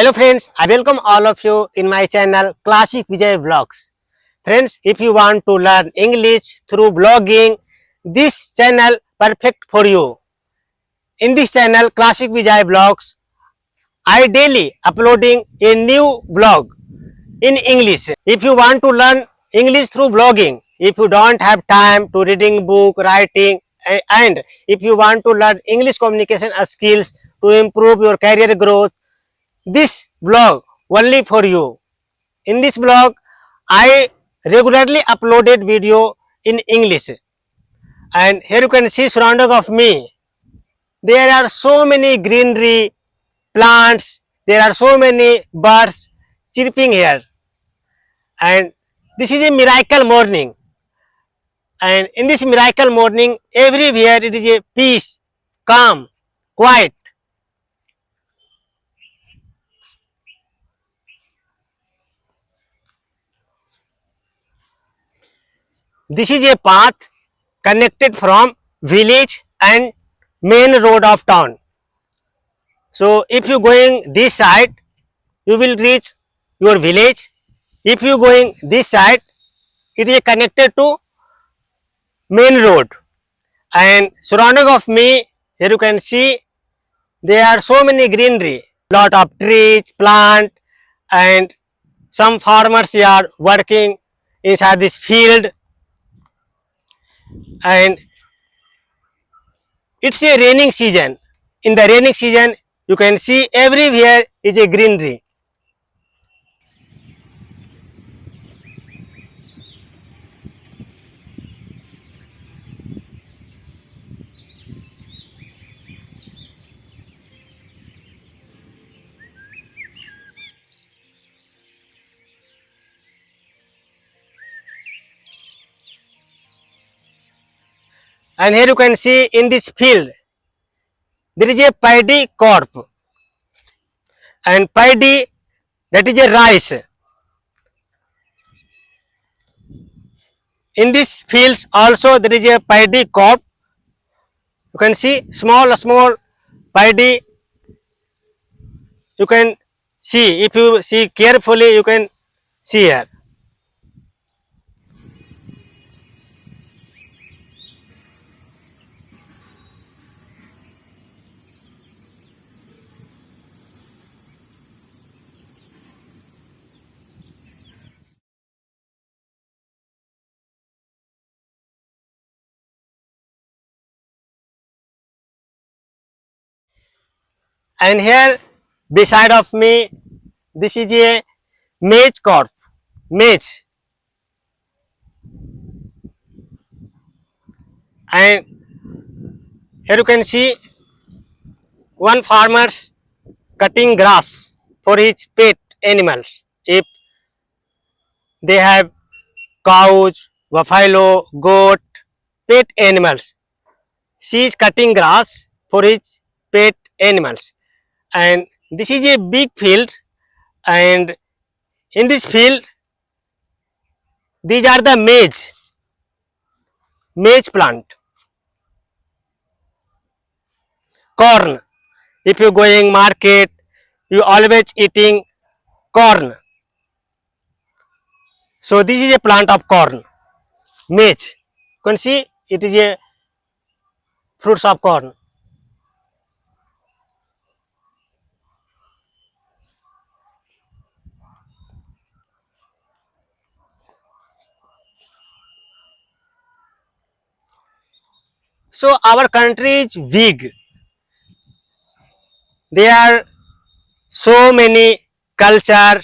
Hello friends, I welcome all of you in my channel Classic Vijay Vlogs. Friends, if you want to learn English through vlogging, this channel perfect for you. In this channel Classic Vijay Vlogs, I daily uploading a new vlog in English. If you want to learn English through vlogging, if you don't have time to reading book, writing, and if you want to learn English communication skills to improve your career growth, this vlog only for you. In this vlog, I regularly uploaded video in English, and here you can see surrounding of me. There are so many greenery, plants. There are so many birds chirping here, and this is a miracle morning. And in this miracle morning, everywhere it is a peace, calm, quiet. This is a path connected from village and main road of town. So if you going this side, you will reach your village. If you going this side, it is connected to main road. And surrounding of me, here you can see there are so many greenery, lot of trees, plant, and some farmers are working inside this field. And it's a raining season. In the raining season, you can see everywhere is a greenery. And here you can see in this field, there is a paddy crop, and paddy, that is a rice. In this fields also there is a paddy crop. You can see small paddy. You can see, if you see carefully, you can see here. And here beside of me, this is a maize crop, maize. And here you can see one farmer cutting grass for his pet animals. If they have cows, buffalo, goat, pet animals, she is cutting grass for his pet animals. And this is a big field, and in this field these are the maize plant, corn. If you going market, you always eating corn. So this is a plant of corn, maize. You can see it is a fruits of corn. So our country is big. There are so many culture,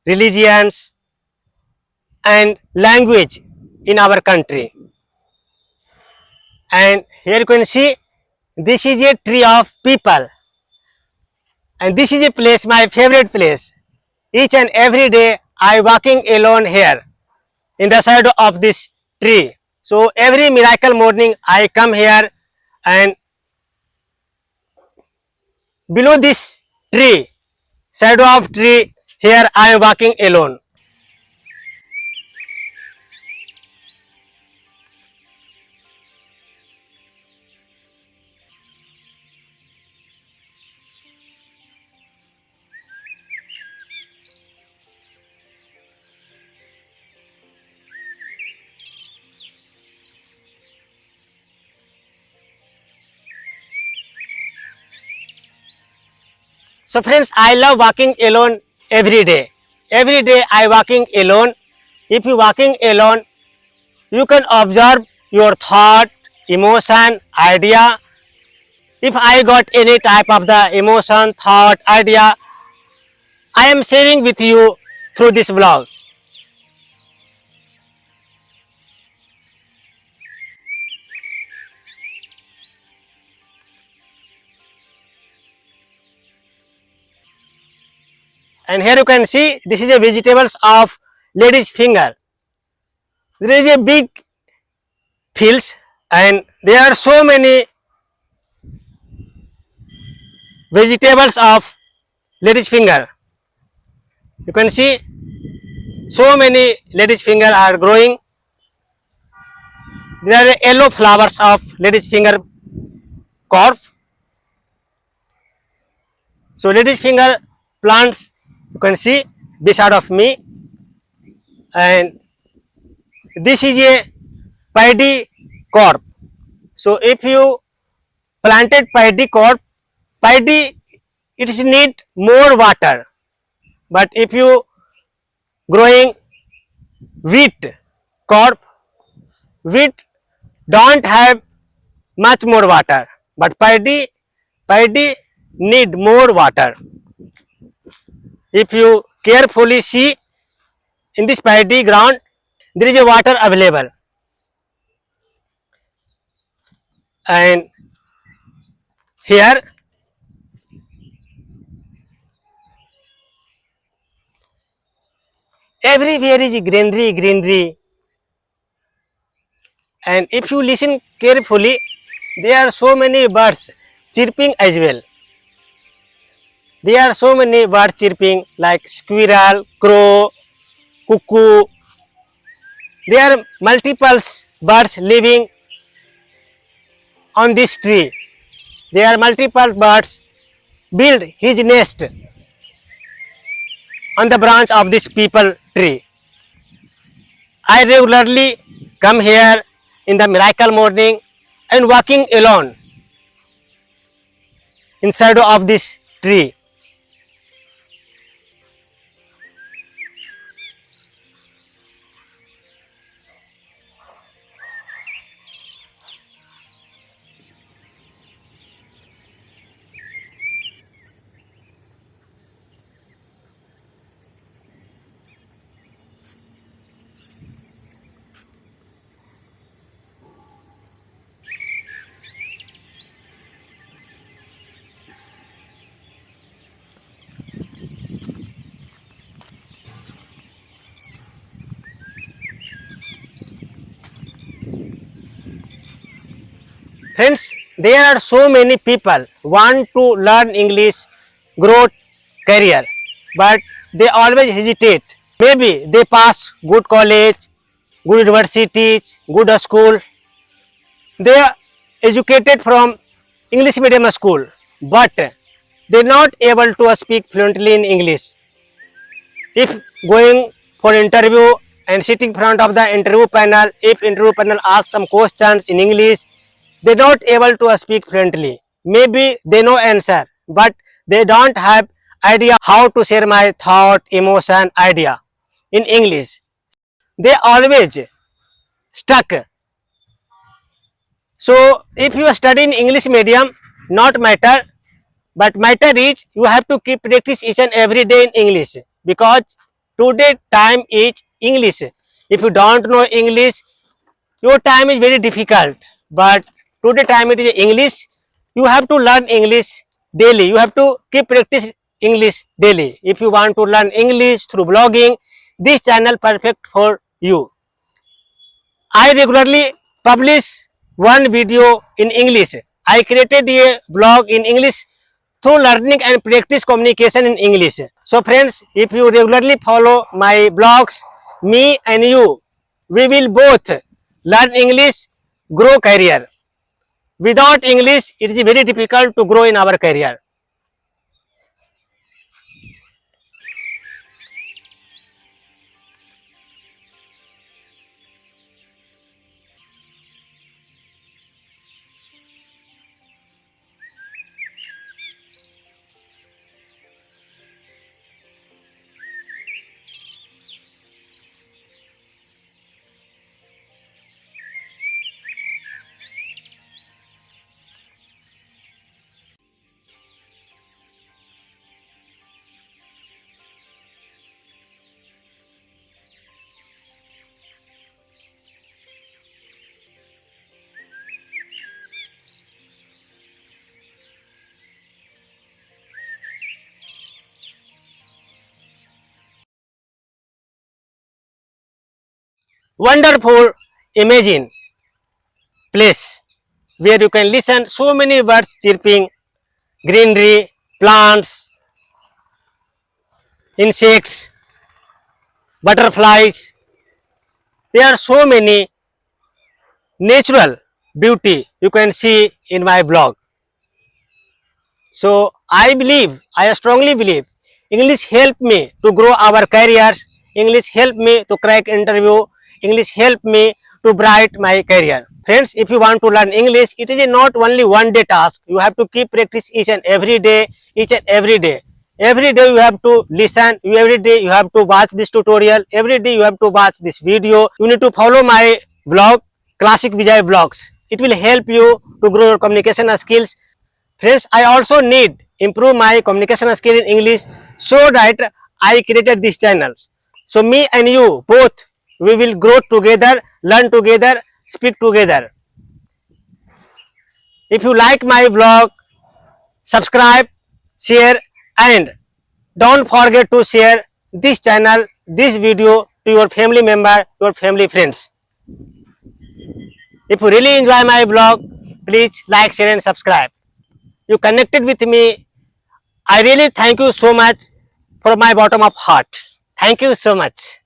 religions, and language in our country. And here you can see this is a tree of people, and this is a place, my favorite place. Each and every day I walking alone here in the side of this tree. So every miracle morning I come here, and below this tree, shadow of tree, here I am walking alone. So friends, I love walking alone every day. Every day I walking alone. If you walking alone, you can observe your thought, emotion, idea. If I got any type of the emotion, thought, idea, I am sharing with you through this blog. And here you can see this is a vegetables of lady's finger. There is a big fields and there are so many vegetables of lady's finger. You can see so many lady's finger are growing. There are yellow flowers of lady's finger corp. So lady's finger plants you can see beside of me, and this is a paddy corp. So if you planted paddy corp, paddy it need more water, but if you growing wheat corp, wheat don't have much more water, but paddy need more water. If you carefully see in this paddy ground, there is a water available, and here everywhere is greenery, and if you listen carefully, there are so many birds chirping as well. There are so many birds chirping like squirrel, crow, cuckoo. There are multiple birds living on this tree. There are multiple birds build his nest on the branch of this peepal tree. I regularly come here in the miracle morning and walking alone inside of this tree. Friends, there are so many people want to learn English, grow career, but they always hesitate. Maybe they pass good college, good universities, good school. They are educated from English medium school, but they not able to speak fluently in English. If going for interview and sitting in front of the interview panel, if interview panel asks some questions in English, they not able to speak fluently. Maybe they know answer, but they don't have idea how to share my thought, emotion, idea in English. They always stuck. So if you study in English medium, not matter, but matter is you have to keep practice each and every day in English, because today time is English. If you don't know English, your time is very difficult, but today time it is English. You have to learn English daily. You have to keep practice English daily. If you want to learn English through blogging, this channel perfect for you. I regularly publish one video in English. I created a blog in English through learning and practice communication in English. So friends, if you regularly follow my blogs, me and you, we will both learn English, grow career. Without English, it is very difficult to grow in our career. wonderful imagine place where you can listen so many birds chirping, greenery, plants, insects, butterflies. There are so many natural beauty you can see in my blog. So I strongly believe English help me to grow our careers. English help me to crack interview. English help me to bright my career. Friends, if you want to learn English, it is not only one day task. You have to keep practice each and every day, each and every day. Every day you have to listen. Every day you have to watch this tutorial. Every day you have to watch this video. You need to follow my blog, Classic Vijay Vlogs. It will help you to grow your communication skills. Friends, I also need improve my communication skill in English, so that I created this channel. So me and you both, we will grow together, learn together, speak together. If you like my vlog, subscribe, share, and don't forget to share this channel, this video to your family member, your family friends. If you really enjoy my vlog, please like, share and subscribe. You connected with me. I really thank you so much from my bottom of heart. Thank you so much.